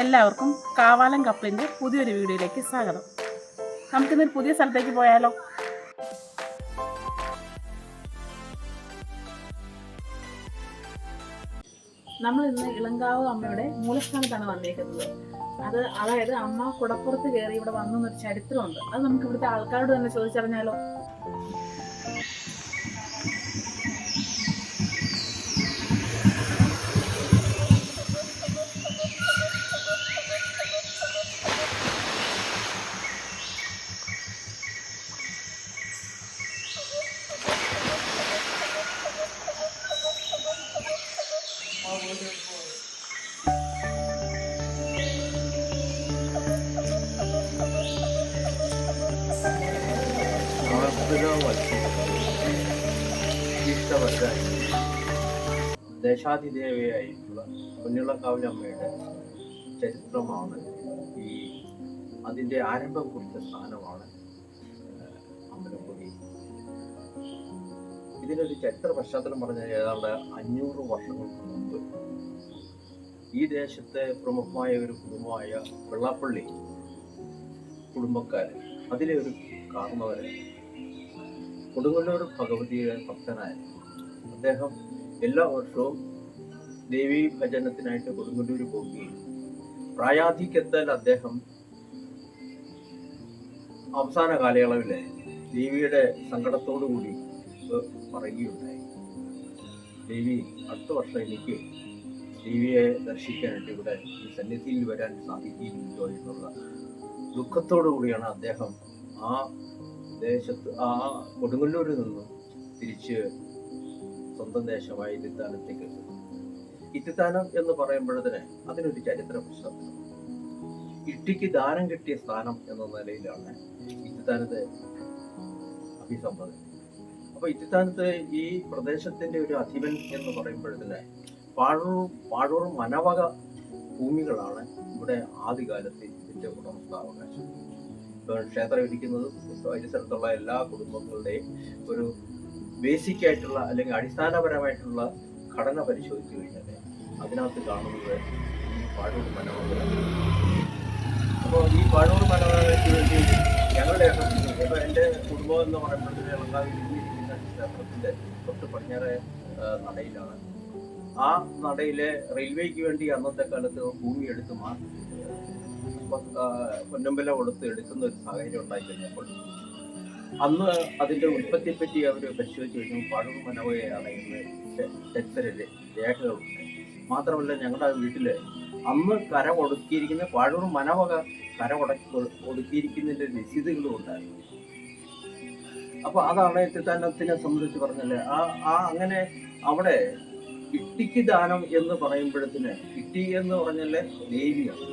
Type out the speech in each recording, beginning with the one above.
എല്ലാവർക്കും കാവാലം കപ്പിളിൻ്റെ പുതിയൊരു വീഡിയോയിലേക്ക് സ്വാഗതം. നമുക്കിന്നൊരു പുതിയ സ്ഥലത്തേക്ക് പോയാലോ? നമ്മൾ ഇന്ന് ഇളങ്കാവ് അമ്മയുടെ മൂലസ്ഥാനത്താണ് വന്നേക്കുന്നത്. അതായത് അമ്മ കുടപ്പുറത്ത് കയറി ഇവിടെ വന്നൊരു ചരിത്രമുണ്ട്. അത് നമുക്ക് ഇവിടുത്തെ ആൾക്കാരോട് തന്നെ ചോദിച്ചറിഞ്ഞാലോ? ദേശാധിദേവിയായിട്ടുള്ള കുഞ്ഞിളക്കാവിലമ്മയുടെ ചരിത്രമാണ് അതിൻ്റെ ആരംഭം കുറിച്ച സ്ഥാനമാണ് അമ്പലപ്പുഴി. ഇതിനൊരു ചരിത്ര പശ്ചാത്തലം പറഞ്ഞാൽ ഏതാണ്ട് 500 വർഷങ്ങൾക്ക് മുമ്പ് ഈ ദേശത്തെ പ്രമുഖമായ ഒരു കുടുംബമായ വെള്ളാപ്പള്ളി കുടുംബക്കാർ, അതിലെ ഒരു കാരണവരെ കൊടുങ്ങല്ലൂർ ഭഗവതിയുടെ ഭക്തനായ അദ്ദേഹം എല്ലാ വർഷവും ദേവീ ഭജനത്തിനായിട്ട് കൊടുങ്ങല്ലൂർ പോവുകയും പ്രായാധിക്യത്താൽ അദ്ദേഹം അവസാന കാലയളവിലെ ദേവിയുടെ സങ്കടത്തോടു കൂടി പറയുകയുണ്ടായി, ദേവി അടുത്ത വർഷം എനിക്ക് ദേവിയെ ദർശിക്കാനായിട്ട് ഇവിടെ ഈ സന്നിധിയിൽ വരാൻ സാധിക്കില്ലല്ലോ എന്നുള്ള ദുഃഖത്തോടു കൂടിയാണ് അദ്ദേഹം ആ ദേശത്ത് കൊടുങ്ങല്ലൂരിൽ നിന്നും തിരിച്ച് സ്വന്തം ദേശമായ ഇത്തിത്താനത്തേക്ക് എത്തുന്നു. ഇത്തിത്താനം എന്ന് പറയുമ്പോഴത്തിന് അതിനൊരു ചരിത്ര പശ്ചാത്തലം. ഇട്ടിക്ക് ദാനം കിട്ടിയ സ്ഥാനം എന്ന നിലയിലാണ് ഇത്തിത്താനത്തെ അഭിസംബോധന. അപ്പൊ ഇത്തിത്താനത്ത് ഈ പ്രദേശത്തിന്റെ ഒരു അധിപൻ എന്ന് പറയുമ്പോഴത്തിന് പാഴൂർ മനവക ഭൂമികളാണ് ഇവിടെ ആദ്യകാലത്ത് ഇതിന്റെ ഉടമസ്ഥാവകാശം. ക്ഷേത്രം ഇരിക്കുന്നതും പരിസരത്തുള്ള എല്ലാ കുടുംബങ്ങളുടെയും ഒരു ബേസിക് ആയിട്ടുള്ള അല്ലെങ്കിൽ അടിസ്ഥാനപരമായിട്ടുള്ള ഘടന പരിശോധിച്ചു കഴിഞ്ഞാൽ അതിനകത്ത് കാണുന്നത് ഈ പാഴൂർ മനവക. അപ്പോൾ ഈ പാഴൂർ മനവകയ്ക്ക് വേണ്ടി ഞങ്ങളുടെ ഇപ്പോൾ എൻ്റെ കുടുംബം എന്ന് പറയുമ്പോഴത്തേക്ക് ഇളങ്കാവിൽ ഇരിക്കുന്ന ക്ഷേത്രത്തിൻ്റെ തൊട്ട് പടിഞ്ഞാറ് നടയിലാണ്. ആ നടയിലെ റെയിൽവേക്ക് വേണ്ടി അന്നത്തെ കാലത്ത് ഭൂമി എടുത്ത് പൊന്നമ്പല കൊടുത്ത് എടുക്കുന്ന ഒരു സാഹചര്യം ഉണ്ടായി കഴിഞ്ഞപ്പോൾ അന്ന് അതിൻ്റെ ഉൽപ്പത്തിയെപ്പറ്റി അവർ പരിശോധിച്ച് കഴിഞ്ഞു. പാഴൂർ മനവകയാണ് ഇന്ന് ചരിത്ര രേഖകളുണ്ട്. മാത്രമല്ല ഞങ്ങളുടെ വീട്ടിൽ അന്ന് കര ഒടുക്കിയിരിക്കുന്ന പാഴൂർ മനവക കര ഒടുക്കിയിരിക്കുന്നതിൻ്റെ രസീതുകളും ഉണ്ടായിരുന്നു. അപ്പോൾ അതാണ് ഇത്തിത്താനത്തിനെ സംബന്ധിച്ച് പറഞ്ഞല്ലേ അങ്ങനെ അവിടെ ഇട്ടിക്ക് ദാനം എന്ന് പറയുമ്പോഴത്തിന് ഇട്ടി എന്ന് പറഞ്ഞാല് ദേവിയാണ്.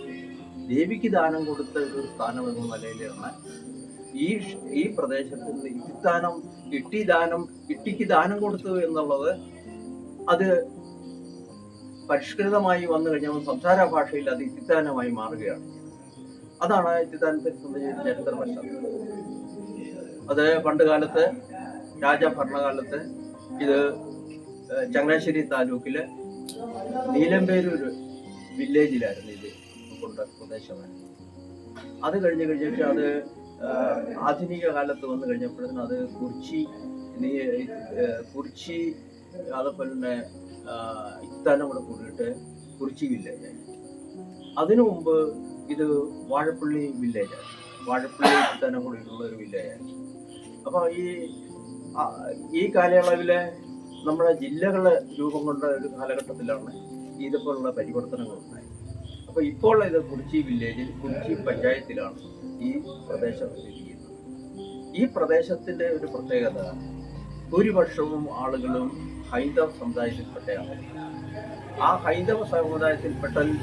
ദേവിക്ക് ദാനം കൊടുത്ത ഒരു സ്ഥാനം എന്ന നിലയിലാണ് ഈ പ്രദേശത്ത് ഇട്ടിക്ക് ദാനം കൊടുത്തു എന്നുള്ളത്. അത് പരിഷ്കൃതമായി വന്നു കഴിഞ്ഞാൽ സംസാര ഭാഷയിൽ അത് ഇത്തിത്താനമായി മാറുകയാണ്. അതാണ് ഇത്തിത്താനത്തെ സംബന്ധിച്ച ചരിത്ര പശ്ചാത്തലം. അത് പണ്ട് കാലത്ത് രാജഭരണകാലത്ത് ഇത് ചങ്ങനാശ്ശേരി താലൂക്കിലെ നീലമ്പേരൂർ വില്ലേജിലായിരുന്നു ഇത് കൊണ്ട പ്രദേശമാണ്. അത് കഴിഞ്ഞിട്ട് അത് ആധുനിക കാലത്ത് വന്നു കഴിഞ്ഞപ്പോഴത്തേനും അത് കുറിച്ചി അതുപോലെ തന്നെ ഇത്താനം കൂടെ കൂടിയിട്ട് കുറിച്ചി വില്ലേജായി. അതിനു മുമ്പ് ഇത് വാഴപ്പള്ളി വില്ലേജാണ്. വാഴപ്പള്ളി ഇത്താനം കൂടിയിട്ടുള്ള ഒരു വില്ലേജാണ്. അപ്പോൾ ഈ കാലയളവിലെ നമ്മുടെ ജില്ലകൾ രൂപം കൊണ്ട ഒരു കാലഘട്ടത്തിലാണ് ഇതുപോലുള്ള പരിവർത്തനങ്ങൾ ഉണ്ടായത്. അപ്പോൾ ഇപ്പോൾ ഇത് കുറിച്ചി വില്ലേജിൽ കുറിച്ചി പഞ്ചായത്തിലാണ് ഈ പ്രദേശം സ്ഥിതി ചെയ്യുന്നത്. ഈ പ്രദേശത്തിന്റെ ഒരു പ്രത്യേകത ഭൂരിപക്ഷവും ആളുകളും ഹൈന്ദവ സമുദായത്തിൽപ്പെട്ടയാണ്. ആ ഹൈന്ദവ സമുദായത്തിൽപ്പെട്ടതിൽ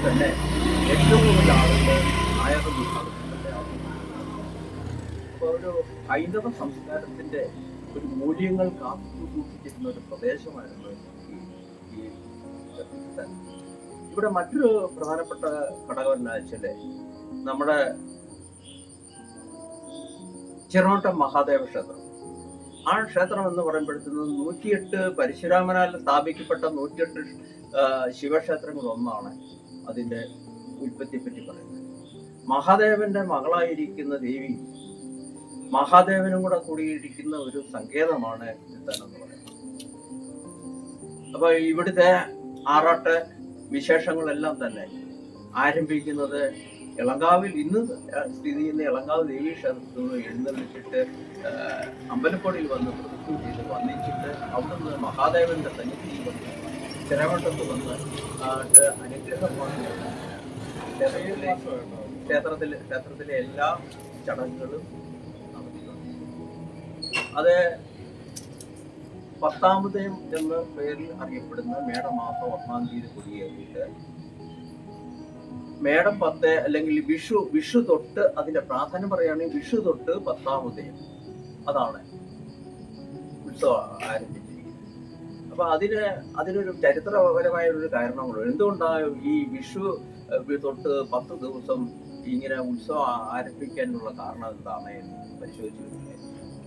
തന്നെ ഏറ്റവും കൂടുതൽ ആളുകൾ നായർ വിഭാഗത്തിൽപ്പെട്ടയാണ്. അപ്പോൾ ഒരു ഹൈന്ദവ സംസ്കാരത്തിന്റെ ഒരു മൂല്യങ്ങൾ കാത്തുസൂക്ഷിച്ചിരുന്ന ഒരു പ്രദേശമായിരുന്നു ഈ ഇവിടെ. മറ്റൊരു പ്രധാനപ്പെട്ട ഘടകം എന്താ വെച്ചാൽ നമ്മുടെ ചെറുനോട്ടം മഹാദേവ ക്ഷേത്രം. ആ ക്ഷേത്രം എന്ന് പറയുമ്പോഴത്തേനും 108 പരശുരാമനാൽ സ്ഥാപിക്കപ്പെട്ട 108 ശിവക്ഷേത്രങ്ങൾ ഒന്നാണ് അതിൻ്റെ ഉൽപ്പത്തിയെപ്പറ്റി പറയുന്നത്. മഹാദേവന്റെ മകളായിരിക്കുന്ന ദേവി മഹാദേവനും കൂടെ കൂടിയിരിക്കുന്ന ഒരു സങ്കേതമാണ് തിരുത്താൻ എന്ന് പറയുന്നത്. അപ്പൊ ഇവിടുത്തെ ആറാട്ട് വിശേഷങ്ങളെല്ലാം തന്നെ ആരംഭിക്കുന്നത് ഇളങ്കാവിൽ ഇന്ന് സ്ഥിതി ചെയ്യുന്ന ഇളങ്കാവ് ദേവീ ക്ഷേത്രത്തിൽ നിന്ന് എഴുന്നള്ളിച്ചിട്ട് അമ്പലപ്പടിയിൽ വന്ന് പ്രതിഷ്ഠ ചെയ്ത് വന്നിച്ചിട്ട് അവിടുന്ന് മഹാദേവന്റെ സന്നിധിയിൽ വന്ന് ചിരവട്ടത്ത് വന്ന് അനുഗ്രഹം വാങ്ങുകയാണ്. ക്ഷേത്രത്തിലെ എല്ലാ ചടങ്ങുകളും നടത്തിയിട്ടുണ്ട്. അത് പത്താമതയം എന്ന പേരിൽ അറിയപ്പെടുന്ന മേടമാസം 1-ാം തീയതി കൊടിയേറിയിട്ട് മേടം 10 അല്ലെങ്കിൽ വിഷു തൊട്ട് അതിന്റെ പ്രാധാന്യം പറയുകയാണെങ്കിൽ വിഷു തൊട്ട് 10-ാം ഉദയം അതാണ് ഉത്സവം ആരംഭിച്ചിരിക്കുന്നത്. അപ്പൊ അതിനൊരു ചരിത്രപരമായ ഒരു കാരണങ്ങളുണ്ട്. എന്തുകൊണ്ടാണ് ഈ വിഷു തൊട്ട് 10 ദിവസം ഇങ്ങനെ ഉത്സവം ആരംഭിക്കാനുള്ള കാരണം എന്താണ് എന്ന് പരിശോധിച്ചു.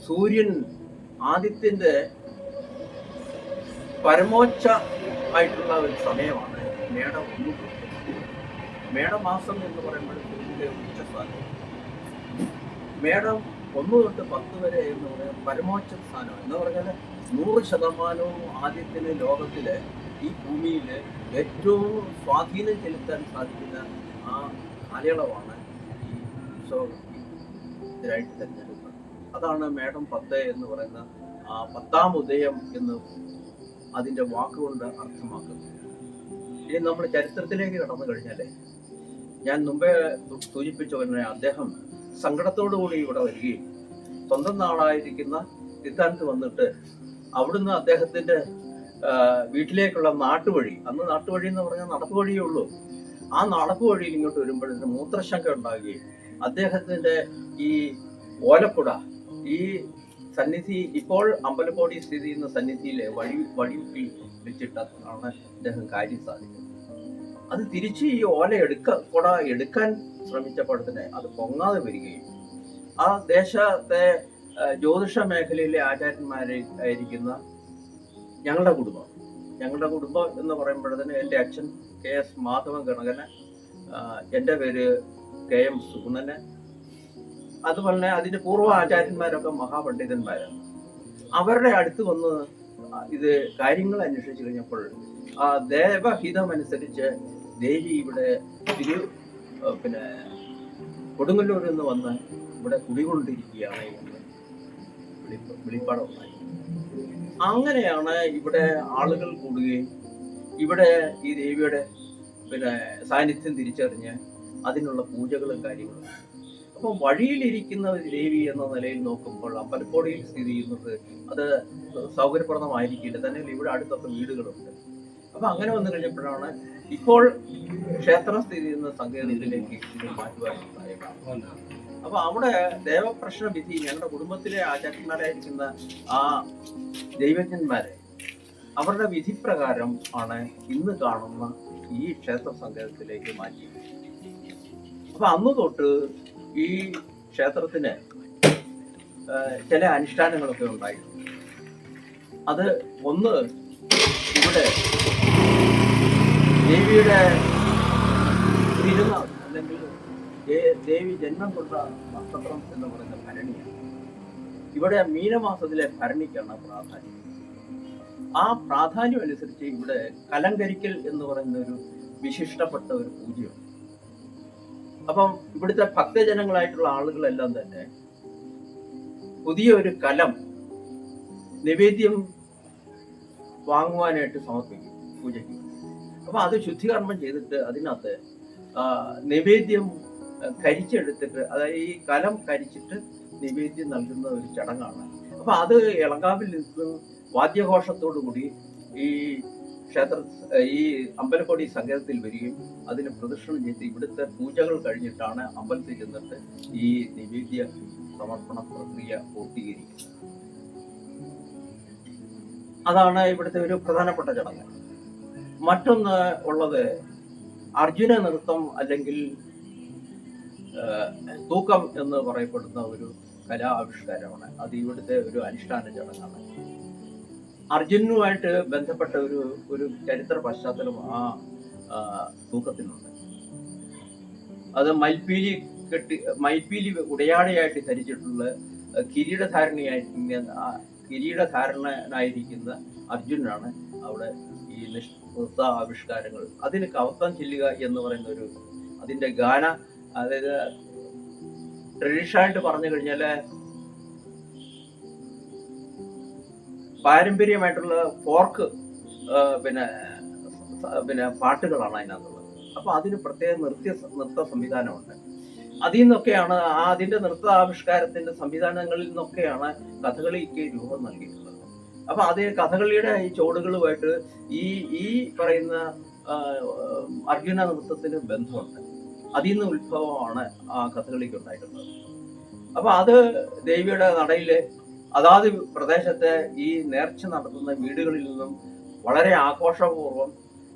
സൂര്യൻ ആദിത്യന്റെ പരമോച്ച ആയിട്ടുള്ള ഒരു സമയമാണ് മേടം 1 തൊട്ട്. മേടമാസം എന്ന് പറയുമ്പോൾ സൂര്യന്റെ ഉച്ചസ്ഥാനം. മേടം 1 തൊട്ട് 10 വരെ എന്ന് പറയുന്നത് പരമോച്ച സ്ഥാനം എന്ന് പറഞ്ഞാൽ 100% ആദ്യത്തിന് ലോകത്തിലെ ഈ ഭൂമിയിൽ ഏറ്റവും സ്വാധീനം ചെലുത്താൻ സാധിക്കുന്ന ആ കാലയളവാണ് ഈ ഉത്സവത്തിനായിട്ട് തിരഞ്ഞെടുക്കുന്നത്. അതാണ് മേടം 10 എന്ന് പറയുന്ന 10-ാം ഉദയം എന്ന് അതിൻ്റെ വാക്കുകൊണ്ട് അർത്ഥമാക്കുന്നത്. ഇനി നമ്മൾ ചരിത്രത്തിലേക്ക് കടന്നു കഴിഞ്ഞാലേ, ഞാൻ മുമ്പേ സൂചിപ്പിച്ച പോലെ അദ്ദേഹം സങ്കടത്തോടു കൂടി ഇവിടെ വരികയും സ്വന്തം നാടായിരിക്കുന്ന തിരുത്താനത്ത് വന്നിട്ട് അവിടുന്ന് അദ്ദേഹത്തിന്റെ വീട്ടിലേക്കുള്ള നാട്ടുവഴി, അന്ന് നാട്ടുവഴി എന്ന് പറഞ്ഞാൽ നടപ്പ് വഴിയേ ഉള്ളൂ, ആ നടപ്പ് വഴിയിൽ ഇങ്ങോട്ട് വരുമ്പോഴത്തേന് മൂത്രശങ്ക ഉണ്ടാകുകയും അദ്ദേഹത്തിന്റെ ഈ ഓലക്കുട, ഈ സന്നിധി ഇപ്പോൾ അമ്പലക്കോടി സ്ഥിതി ചെയ്യുന്ന സന്നിധിയിലെ വഴിയിൽ വെച്ചിട്ടാണ് അദ്ദേഹം കാര്യം സാധിക്കുന്നത്. അത് തിരിച്ച് ഈ കുട എടുക്കാൻ ശ്രമിച്ചപ്പോൾ തന്നെ അത് പൊങ്ങാതെ വരികയും ആ ദേശത്തെ ജ്യോതിഷ മേഖലയിലെ ആചാര്യന്മാരെ ആയിരിക്കുന്ന ഞങ്ങളുടെ കുടുംബം എന്ന് പറയുമ്പോഴത്തേന് എൻ്റെ അച്ഛൻ KS മാധവൻ ഗണകന്, എൻ്റെ പേര് KM സുഗുണന്, അതുപോലെ തന്നെ അതിൻ്റെ പൂർവ്വ ആചാര്യന്മാരൊക്കെ മഹാപണ്ഡിതന്മാരാണ്. അവരുടെ അടുത്ത് വന്ന് ഇത് കാര്യങ്ങൾ അന്വേഷിച്ചു കഴിഞ്ഞപ്പോൾ ദേവഹിതമനുസരിച്ച് ദേവി ഇവിടെ കൊടുങ്ങല്ലൂരിൽ നിന്ന് വന്ന് ഇവിടെ കുടികൊണ്ടിരിക്കുകയാണ് എന്ന് വെളിപ്പാടുണ്ടായി. അങ്ങനെയാണ് ഇവിടെ ആളുകൾ കൂടുകയും ഇവിടെ ഈ ദേവിയുടെ സാന്നിധ്യം തിരിച്ചറിഞ്ഞ് അതിനുള്ള പൂജകളും കാര്യങ്ങളും. അപ്പോൾ വഴിയിലിരിക്കുന്ന ഒരു ദേവി എന്ന നിലയിൽ നോക്കുമ്പോൾ അമ്പലക്കോടിയിൽ സ്ഥിതി ചെയ്യുന്നത് അത് സൗകര്യപ്രദമായിരിക്കില്ല. തന്നെ ഇവിടെ അടുത്തൊക്കെ വീടുകളുണ്ട്. അപ്പൊ അങ്ങനെ വന്നു കഴിഞ്ഞപ്പോഴാണ് ഇപ്പോൾ ക്ഷേത്രം സ്ഥിതി ചെയ്യുന്ന സങ്കേതത്തിലേക്ക് മാറ്റുവാനുണ്ടായത്. അപ്പൊ അവിടെ ദേവപ്രശ്ന വിധി ഞങ്ങളുടെ കുടുംബത്തിലെ ആചാര്യന്മാരായിരിക്കുന്ന ആ ദൈവജ്ഞന്മാരെ അവരുടെ വിധിപ്രകാരം ആണ് ഇന്ന് കാണുന്ന ഈ ക്ഷേത്ര സങ്കേതത്തിലേക്ക് മാറ്റി. അപ്പൊ അന്ന് തൊട്ട് ഈ ക്ഷേത്രത്തിന് ചില അനുഷ്ഠാനങ്ങളൊക്കെ ഉണ്ടായിട്ടുണ്ട്. അത് ഒന്ന്, ഇവിടെ ദേവിയുടെ തിരുനാൾ അല്ലെങ്കിൽ ദേവി ജന്മം കൊണ്ട നക്ഷത്രം എന്ന് പറയുന്ന ഭരണിയാണ്. ഇവിടെ മീനമാസത്തിലെ ഭരണിക്കാണ് പ്രാധാന്യം. ആ പ്രാധാന്യം അനുസരിച്ച് ഇവിടെ കലങ്കരിക്കൽ എന്ന് പറയുന്ന ഒരു വിശിഷ്ടപ്പെട്ട ഒരു പൂജയുണ്ട്. അപ്പം ഇവിടുത്തെ ഭക്തജനങ്ങളായിട്ടുള്ള ആളുകളെല്ലാം തന്നെ പുതിയ ഒരു കലം നിവേദ്യം വാങ്ങുവാനായിട്ട് സമർപ്പിക്കും പൂജയ്ക്ക്. അപ്പൊ അത് ശുദ്ധികർമ്മം ചെയ്തിട്ട് അതിനകത്ത് നിവേദ്യം കരിച്ചെടുത്തിട്ട്, അതായത് ഈ കലം കരിച്ചിട്ട് നിവേദ്യം നൽകുന്ന ഒരു ചടങ്ങാണ്. അപ്പൊ അത് ഇളങ്കാവിൽ നിന്ന് വാദ്യഘോഷത്തോടു കൂടി ഈ ഈ അമ്പലക്കോടി സങ്കേതത്തിൽ വരികയും അതിന് പ്രദക്ഷിണം ചെയ്ത് ഇവിടുത്തെ പൂജകൾ കഴിഞ്ഞിട്ടാണ് അമ്പലത്തിൽ ചെന്നിട്ട് ഈ നിവേദ്യ സമർപ്പണ പ്രക്രിയ പൂർത്തീകരിക്കുന്നത്. അതാണ് ഇവിടുത്തെ ഒരു പ്രധാനപ്പെട്ട ചടങ്ങ്. മറ്റൊന്ന് ഉള്ളത് അർജുന നൃത്തം അല്ലെങ്കിൽ തൂക്കം എന്ന് പറയപ്പെടുന്ന ഒരു കലാ ആവിഷ്കാരമാണ്. അത് ഇവിടുത്തെ ഒരു അനുഷ്ഠാന ചടങ്ങാണ്. അർജുനുമായിട്ട് ബന്ധപ്പെട്ട ഒരു ചരിത്ര പശ്ചാത്തലം ആ തൂക്കത്തിനുണ്ട്. അത് മയിൽപ്പീലി ഉടയാടയായിട്ട് ധരിച്ചിട്ടുള്ള കിരീടധാരണനായിരിക്കുന്ന അർജുനാണ് അവിടെ ഈ നൃത്ത ആവിഷ്കാരങ്ങൾ. അതിന് കവത്തം ചെല്ലുക എന്ന് പറയുന്ന ഒരു അതിന്റെ ഗാന, അതായത് ട്രഡീഷണലായിട്ട് പറഞ്ഞു കഴിഞ്ഞാല് പാരമ്പര്യമായിട്ടുള്ള ഫോർക്ക് പിന്നെ പാട്ടുകളാണ് അതിനകത്തുള്ളത്. അപ്പൊ അതിന് പ്രത്യേക നൃത്ത സംവിധാനമുണ്ട്. അതിൽ നിന്നൊക്കെയാണ് അതിന്റെ നൃത്ത ആവിഷ്കാരത്തിന്റെ സംവിധാനങ്ങളിൽ നിന്നൊക്കെയാണ് കഥകളിക്ക് രൂപം നൽകിയിട്ടുള്ളത്. അപ്പൊ അത് കഥകളിയുടെ ഈ ചുവടുകളുമായിട്ട് ഈ പറയുന്ന അർജുന നൃത്തത്തിന് ബന്ധമുണ്ട്. അതിൽ നിന്ന് ഉത്ഭവമാണ് ആ കഥകളിക്ക് ഉണ്ടായിട്ടുള്ളത്. അപ്പൊ അത് ദേവിയുടെ നടയില് അതാത് പ്രദേശത്തെ ഈ നേർച്ച നടത്തുന്ന വീടുകളിൽ നിന്നും വളരെ ആഘോഷപൂർവ്വം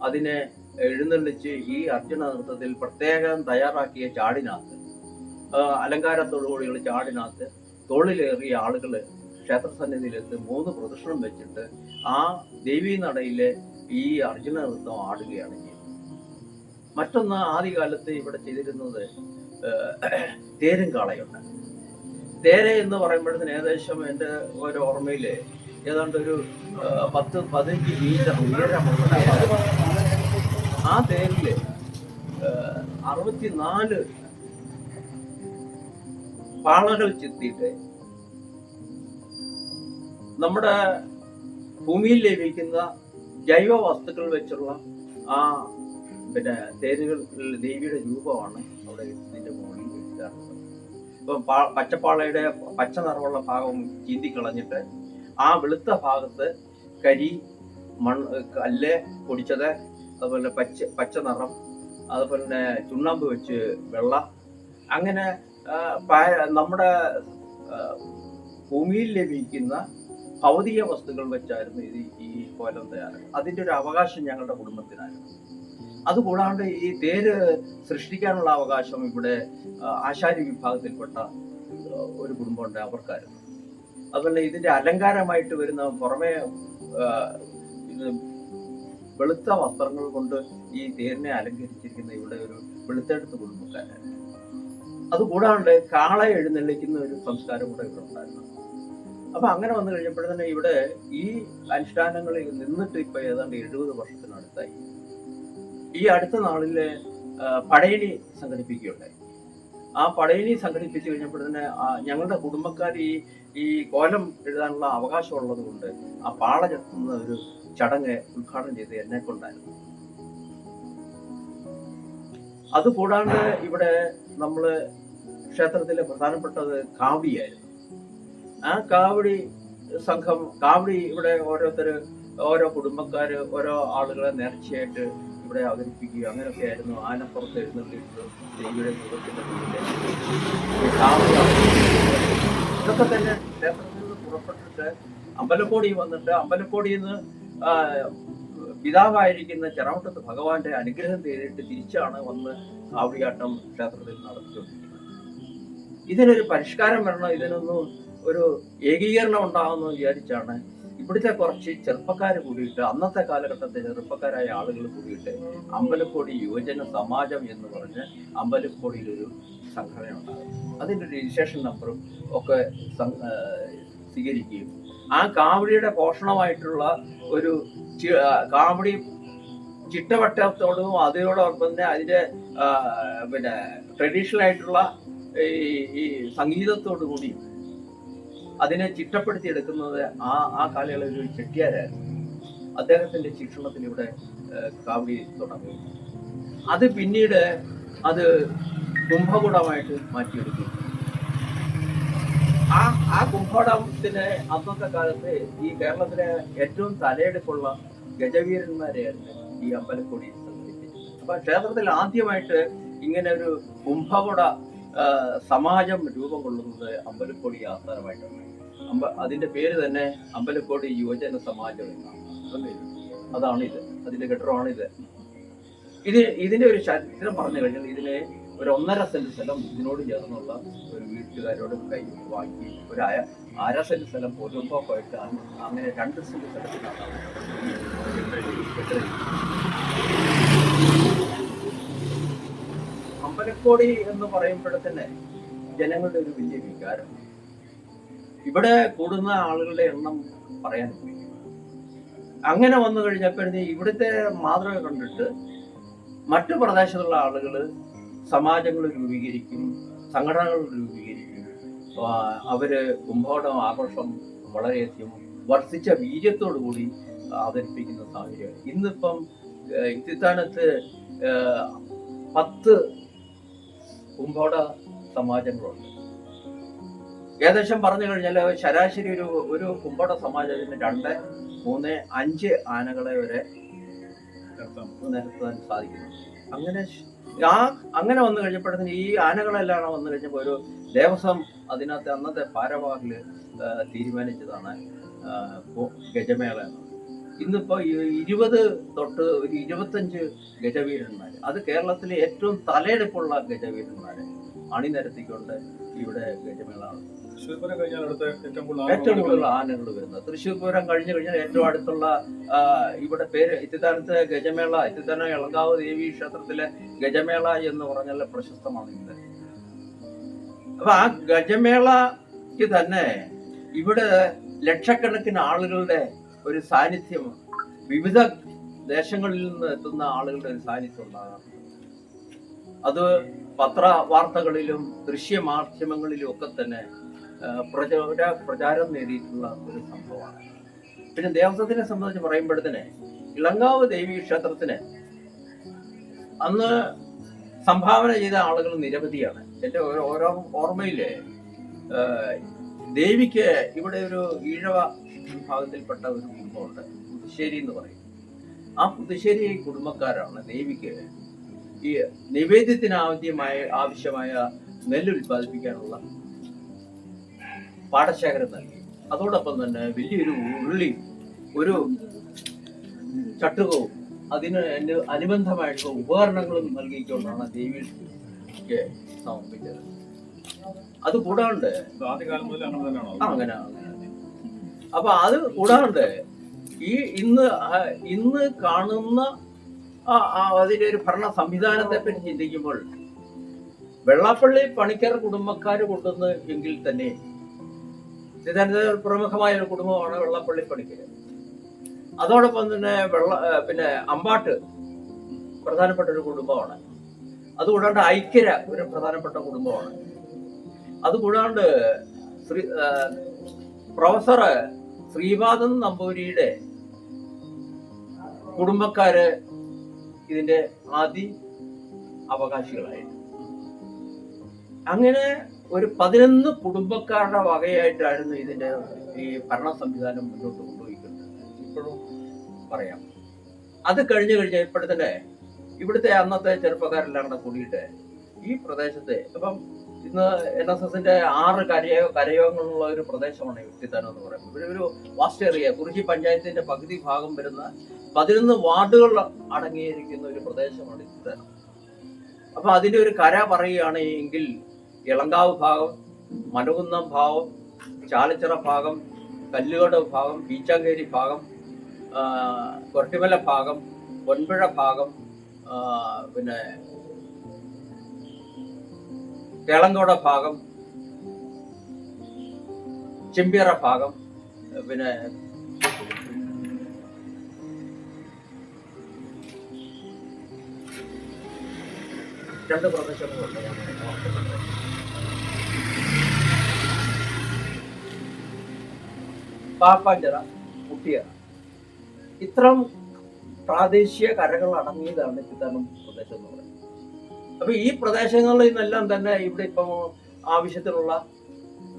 അതിനെ എഴുന്നള്ളിച്ച് ഈ അർജുന നൃത്തത്തിൽ പ്രത്യേകം തയ്യാറാക്കിയ ചാടിനകത്ത്, അലങ്കാരത്തോടുകൂടിയുള്ള ചാടിനകത്ത് തോളിലേറിയ ആളുകൾ ക്ഷേത്രസന്നിധിയിലെത്ത് 3 പ്രദക്ഷിണം വെച്ചിട്ട് ആ ദേവീ നടയിലെ ഈ അർജുന നൃത്തം ആടുകയാണ് ചെയ്യുന്നത്. മറ്റൊന്ന്, ആദ്യകാലത്ത് ഇവിടെ ചെയ്തിരുന്നത് തേരും കാളയുണ്ട്. തേര എന്ന് പറയുമ്പോഴത്തേന് ഏകദേശം എൻ്റെ ഒരു ഓർമ്മയില് ഏതാണ്ട് ഒരു 10-15 മീറ്റർ ഉയരമുള്ള ആ തേരില് 64 പാളകൾ ചെത്തിയിട്ട് നമ്മുടെ ഭൂമിയിൽ ലഭിക്കുന്ന ജൈവ വസ്തുക്കൾ വെച്ചുള്ള ആ തേരുകൾ ദേവിയുടെ രൂപമാണ് അവിടെ ഇതിന്റെ മുകളിൽ വെക്കാറുള്ളത്. ഇപ്പം പച്ചപ്പാളയുടെ പച്ച നിറമുള്ള ഭാഗം ചീന്തിക്കളഞ്ഞിട്ട് ആ വെളുത്ത ഭാഗത്ത് കരി, കല്ല് പൊടിച്ചത്, അതുപോലെ പച്ച നിറം, അതുപോലെ തന്നെ ചുണ്ണാമ്പ് വെച്ച് വെള്ള, അങ്ങനെ നമ്മുടെ ഭൂമിയിൽ ലഭിക്കുന്ന ഭൗതിക വസ്തുക്കൾ വെച്ചായിരുന്നു ഈ കോലം തയ്യാറ്. അതിൻ്റെ ഒരു അവകാശം ഞങ്ങളുടെ കുടുംബത്തിനായിരുന്നു. അതുകൂടാണ്ട് ഈ തേര് സൃഷ്ടിക്കാനുള്ള അവകാശം ഇവിടെ ആശാരി വിഭാഗത്തിൽപ്പെട്ട ഒരു കുടുംബമുണ്ട്, അവർക്കായിരുന്നു. അതുപോലെ ഇതിന്റെ അലങ്കാരമായിട്ട് വരുന്ന പുറമെ വെളുത്ത വസ്ത്രങ്ങൾ കൊണ്ട് ഈ തേരിനെ അലങ്കരിച്ചിരിക്കുന്ന ഇവിടെ ഒരു വെളുത്തെടുത്ത് കുടുംബക്കാരായിരുന്നു. അതുകൂടാണ്ട് കാളയെ എഴുന്നള്ളിക്കുന്ന ഒരു സംസ്കാരം കൂടെ ഇവിടെ ഉണ്ടായിരുന്നു. അപ്പൊ അങ്ങനെ വന്നു കഴിഞ്ഞപ്പോഴത്തന്നെ ഇവിടെ ഈ അനുഷ്ഠാനങ്ങളിൽ നിന്നിട്ട് ഇപ്പൊ ഏതാണ്ട് 70 വർഷത്തിനടുത്തായി. ഈ അടുത്ത നാളില് പടയണി സംഘടിപ്പിക്കുകയുണ്ടായി. ആ പടയണി സംഘടിപ്പിച്ചു കഴിഞ്ഞപ്പോഴത്തന്നെ ഞങ്ങളുടെ കുടുംബക്കാർ ഈ കോലം എഴുതാനുള്ള അവകാശം ഉള്ളത് കൊണ്ട് ആ പാള ചെത്തുന്ന ഒരു ചടങ്ങ് ഉദ്ഘാടനം ചെയ്ത് എന്നെ കൊണ്ടായിരുന്നു. അതുകൂടാണ്ട് ഇവിടെ നമ്മള് ക്ഷേത്രത്തിലെ പ്രധാനപ്പെട്ടത് കാവടിയായിരുന്നു. ആ കാവടി സംഘം, കാവടി ഇവിടെ ഓരോ കുടുംബക്കാര് ഓരോ ആളുകളെ നേർച്ചയായിട്ട് ഇവിടെ അവതരിപ്പിക്കുക, അങ്ങനെയൊക്കെ ആയിരുന്നു. ആനപ്പുറത്ത് എഴുന്നള്ളിയിട്ട് ദേവിയുടെ രൂപത്തിന്റെ മുന്നിൽ ഇതൊക്കെ തന്നെ ക്ഷേത്രത്തിൽ നിന്ന് പുറപ്പെട്ടിട്ട് അമ്പലക്കോടി വന്നിട്ട് അമ്പലക്കോടിയിൽ നിന്ന് പിതാവായിരിക്കുന്ന ചെറാവട്ടത്ത് ഭഗവാന്റെ അനുഗ്രഹം തേടിയിട്ട് തിരിച്ചാണ് വന്ന് കാവടിയാട്ടം ക്ഷേത്രത്തിൽ നടത്തിക്കൊണ്ടിരിക്കുന്നത്. ഇതിനൊരു പരിഷ്കാരം വരണം, ഇതിനൊന്നും ഒരു ഏകീകരണം ഉണ്ടാകുമെന്ന് വിചാരിച്ചാണ് ഇവിടുത്തെ കുറച്ച് ചെറുപ്പക്കാർ കൂടിയിട്ട്, അന്നത്തെ കാലഘട്ടത്തെ ചെറുപ്പക്കാരായ ആളുകൾ കൂടിയിട്ട് അമ്പലക്കോടി യുവജന സമാജം എന്ന് പറഞ്ഞ് അമ്പലക്കോടിയിലൊരു സംഘടന ഉണ്ടാകും. അതിൻ്റെ രജിസ്ട്രേഷൻ നമ്പറും ഒക്കെ സ്വീകരിക്കുകയും ആ കാവടിയുടെ പോഷണമായിട്ടുള്ള ഒരു കാവടി ചിട്ടവട്ടത്തോടും അതിനോടൊപ്പം തന്നെ അതിൻ്റെ ട്രഡീഷണൽ ആയിട്ടുള്ള ഈ സംഗീതത്തോടു കൂടി അതിനെ ചിട്ടപ്പെടുത്തി എടുക്കുന്നത് ആ കാലയളവിൽ ഒരു ചെട്ടിയാരായിരുന്നു. അദ്ദേഹത്തിന്റെ ശിക്ഷണത്തിൽ ഇവിടെ കാവടി തുടങ്ങി. അത് പിന്നീട് അത് കുംഭകുടമായിട്ട് മാറ്റിയെടുക്കും. ആ കുംഭകുടത്തിന് അന്നത്തെ കാലത്ത് ഈ കേരളത്തിലെ ഏറ്റവും തലയെടുപ്പുള്ള ഗജവീരന്മാരെയായിരുന്നു ഈ അമ്പലക്കൊടി സംഘടിപ്പിച്ചത്. അപ്പൊ ക്ഷേത്രത്തിൽ ആദ്യമായിട്ട് ഇങ്ങനെ ഒരു കുംഭകുട സമാജം രൂപം കൊള്ളുന്നത് അമ്പലക്കോടി ആസ്ഥാനമായിട്ടാണ്. അതിന്റെ പേര് തന്നെ അമ്പലക്കോടി യുവജന സമാജം എന്നാണ്. അതാണിത്, അതിന്റെ കെട്ടിടമാണിത്. ഇതിന്റെ ഒരു ചരിത്രം പറഞ്ഞു കഴിഞ്ഞാൽ ഇതിനെ ഒരു 1.5 സെന്റ് സ്ഥലം ഇതിനോട് ചേർന്നുള്ള ഒരു വീട്ടുകാരോട് കൈ വാങ്ങി ഒരു 1/2 സെന്റ് സ്ഥലം പൊതുമ്പോക്കായിട്ട് അങ്ങനെ 2 സെന്റ് സ്ഥലത്തിനാണ് ഒറ്റക്കോടി എന്ന് പറയുമ്പോഴത്തന്നെ ജനങ്ങളുടെ ഒരു വലിയ വികാരം. ഇവിടെ കൂടുന്ന ആളുകളുടെ എണ്ണം പറയാൻ ഉപയോഗിക്കും. അങ്ങനെ വന്നു കഴിഞ്ഞപ്പോഴത്തേ ഇവിടുത്തെ മാതൃക കണ്ടിട്ട് മറ്റു പ്രദേശത്തുള്ള ആളുകൾ സമാജങ്ങൾ രൂപീകരിക്കും, സംഘടനകൾ രൂപീകരിക്കും. അവര് കുംഭോടം ആഘോഷം വളരെയധികം വർദ്ധിച്ച വീര്യത്തോടു കൂടി അവതരിപ്പിക്കുന്ന സാഹചര്യം. ഇന്നിപ്പം ഇത്തിത്താനത്ത് 10 കുംഭോട സമാജങ്ങളുണ്ട്. ഏകദേശം പറഞ്ഞു കഴിഞ്ഞാൽ ശരാശരി ഒരു കുംഭോട സമാജത്തിന് 2, 3, 5 ആനകളെ വരെ നിരത്താൻ സാധിക്കുന്നു. അങ്ങനെ വന്നു കഴിഞ്ഞപ്പോഴത്തേന് ഈ ആനകളെല്ലാം വന്നു കഴിഞ്ഞപ്പോൾ ഒരു ദേവസ്വം അതിനകത്ത് അന്നത്തെ ഭാരവാഹികള് തീരുമാനിച്ചതാണ് ഗജമേള എന്നത്. ഇന്നിപ്പോ 20 തൊട്ട് ഒരു 25 ഗജവീരന്മാര്, അത് കേരളത്തിലെ ഏറ്റവും തലയെടുപ്പുള്ള ഗജവീരന്മാരെ അണിനിരത്തിക്കൊണ്ട് ഇവിടെ ഗജമേള നടത്തുന്നു. ഏറ്റവും കൂടുതൽ ആനകൾ വരുന്നത് തൃശ്ശൂർ പൂരം കഴിഞ്ഞു കഴിഞ്ഞാൽ ഏറ്റവും അടുത്തുള്ള ഇവിടെ പേര് ഇത്തിത്താനത്തെ ഗജമേള, ഇത്തിത്താനം എളങ്കാവ് ദേവി ക്ഷേത്രത്തിലെ ഗജമേള എന്ന് പറഞ്ഞാൽ പ്രശസ്തമാണ് ഇത്. അപ്പൊ ആ ഗജമേളക്ക് തന്നെ ഇവിടെ ലക്ഷക്കണക്കിന് ആളുകളുടെ ഒരു സാന്നിധ്യം, വിവിധ ദേശങ്ങളിൽ നിന്ന് എത്തുന്ന ആളുകളുടെ ഒരു സാന്നിധ്യം ഉണ്ടാകാറുണ്ട്. അത് പത്രവാർത്തകളിലും ദൃശ്യമാധ്യമങ്ങളിലും ഒക്കെ തന്നെ പ്രചാരം നേടിയിട്ടുള്ള ഒരു സംഭവമാണ്. പിന്നെ ദേവസ്വത്തിനെ സംബന്ധിച്ച് പറയുമ്പോഴത്തേന് ഇളങ്കാവ് ദേവി ക്ഷേത്രത്തിന് അന്ന് സംഭാവന ചെയ്ത ആളുകൾ നിരവധിയാണ്. എൻ്റെ ഓരോ ഓർമ്മയില് ദേവിക്ക് ഇവിടെ ഒരു ഈഴവ വിഭാഗത്തിൽപ്പെട്ട ഒരു കുടുംബമുണ്ട്, പുതുശ്ശേരി എന്ന് പറയും. ആ പുതുശ്ശേരി കുടുംബക്കാരാണ് ദേവിക്ക് ഈ നിവേദ്യത്തിന് ആവശ്യമായ നെല്ല് ഉൽപ്പാദിപ്പിക്കാനുള്ള പാടശേഖരം നൽകി. അതോടൊപ്പം തന്നെ വലിയൊരു ഉരുളി, ഒരു ചട്ടുകവും അതിന് അനുബന്ധമായിട്ടുള്ള ഉപകരണങ്ങളും നൽകിക്കൊണ്ടാണ് ദേവിക്ക് സമർപ്പിച്ചത്. അത് കൂടാണ്ട് അങ്ങനെ അപ്പൊ അത് കൂടാണ്ട് ഈ ഇന്ന് കാണുന്ന അതിന്റെ ഒരു ഭരണ സംവിധാനത്തെ പറ്റി ചിന്തിക്കുമ്പോൾ വെള്ളാപ്പള്ളി പണിക്കർ കുടുംബക്കാർ കൊണ്ടുവന്ന് എങ്കിൽ തന്നെ പ്രമുഖമായ ഒരു കുടുംബമാണ് വെള്ളാപ്പള്ളി പണിക്കർ. അതോടൊപ്പം തന്നെ പിന്നെ അമ്പാട്ട് പ്രധാനപ്പെട്ട ഒരു കുടുംബമാണ്. അതുകൂടാണ്ട് ഐക്യര ഒരു പ്രധാനപ്പെട്ട കുടുംബമാണ്. അതുകൂടാണ്ട് പ്രൊഫസർ ശ്രീപാദൻ നമ്പൂരിയുടെ കുടുംബക്കാര് ഇതിന്റെ ആദി അവകാശികളായിരുന്നു. അങ്ങനെ ഒരു 11 കുടുംബക്കാരുടെ വകയായിട്ടായിരുന്നു ഇതിന്റെ ഈ ഭരണ സംവിധാനം മുന്നോട്ട് കൊണ്ടുപോയിക്കുന്നത്. ഇപ്പോഴും പറയാം. അത് കഴിഞ്ഞു ഇപ്പോഴത്തെ ഇവിടുത്തെ അന്നത്തെ ചെറുപ്പക്കാരെല്ലാം കൂടെ കൂടിയിട്ട് ഈ പ്രദേശത്തെ അപ്പം ഇന്ന് NSSന്റെ 6 കരയോഗങ്ങളുള്ള ഒരു പ്രദേശമാണ് ഇത്തിത്താനം എന്ന് പറയുന്നത്. ഇവിടെ ഒരു വാസ്റ്റ് ഏരിയ, കുറിച്ചി പഞ്ചായത്തിന്റെ പകുതി ഭാഗം വരുന്ന 11 വാർഡുകൾ അടങ്ങിയിരിക്കുന്ന ഒരു പ്രദേശമാണ് ഇത്തിത്താനം. അപ്പൊ അതിന്റെ ഒരു കര പറയുകയാണ് എങ്കിൽ ഇളങ്കാവ് ഭാഗം, മലകുന്നം ഭാഗം, ചാലച്ചിറ ഭാഗം, കല്ലുകോട് ഭാഗം, പീച്ചാങ്കേരി ഭാഗം, കൊരട്ടിമല ഭാഗം, പൊൻപുഴ ഭാഗം, പിന്നെ കേളങ്കോട ഭാഗം, ചെമ്പിയറ ഭാഗം, പിന്നെ രണ്ട് പ്രദേശങ്ങളുണ്ട്. പാപ്പാഞ്ചിറ, കുട്ടിയറ, ഇത്തരം പ്രാദേശിക കരകൾ അടങ്ങിയതാണ് ഇത്തരം പ്രദേശം എന്ന് പറയുന്നത്. അപ്പൊ ഈ പ്രദേശങ്ങളിൽ നിന്നെല്ലാം തന്നെ ഇവിടെ ഇപ്പം ആവശ്യത്തിനുള്ള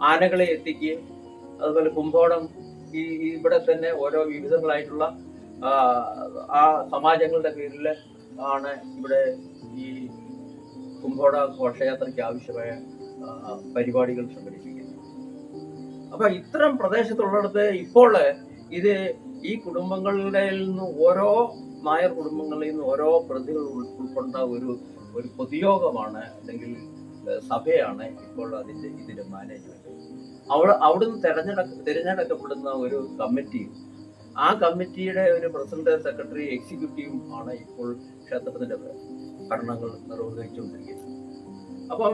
ആനകളെ എത്തിക്കുകയും അതുപോലെ കുംഭോടം ഇവിടെ തന്നെ ഓരോ വിവിധങ്ങളായിട്ടുള്ള ആ സമാജങ്ങളുടെ പേരിൽ ആണ് ഇവിടെ ഈ കുംഭോട ഘോഷയാത്രയ്ക്ക് ആവശ്യമായ പരിപാടികൾ സംഘടിപ്പിക്കുന്നത്. അപ്പൊ ഇത്തരം പ്രദേശത്തുള്ളിടത്ത് ഇപ്പോൾ ഇത് ഈ കുടുംബങ്ങളുടെ നിന്ന് ഓരോ നായർ കുടുംബങ്ങളിൽ നിന്ന് ഓരോ പ്രതികൾ ഉൾക്കൊണ്ട ഒരു പൊതുയോഗമാണ് അല്ലെങ്കിൽ സഭയാണ് ഇപ്പോൾ ഇതിന്റെ മാനേജ്മെന്റ്. അവിടുന്ന് തിരഞ്ഞെടുക്കപ്പെടുന്ന ഒരു കമ്മിറ്റിയും ആ കമ്മിറ്റിയുടെ ഒരു പ്രസിഡന്റ്, സെക്രട്ടറി, എക്സിക്യൂട്ടീവും ആണ് ഇപ്പോൾ ക്ഷേത്രത്തിന്റെ ഭരണങ്ങൾ നിർവഹിച്ചുകൊണ്ടിരിക്കുന്നത്. അപ്പം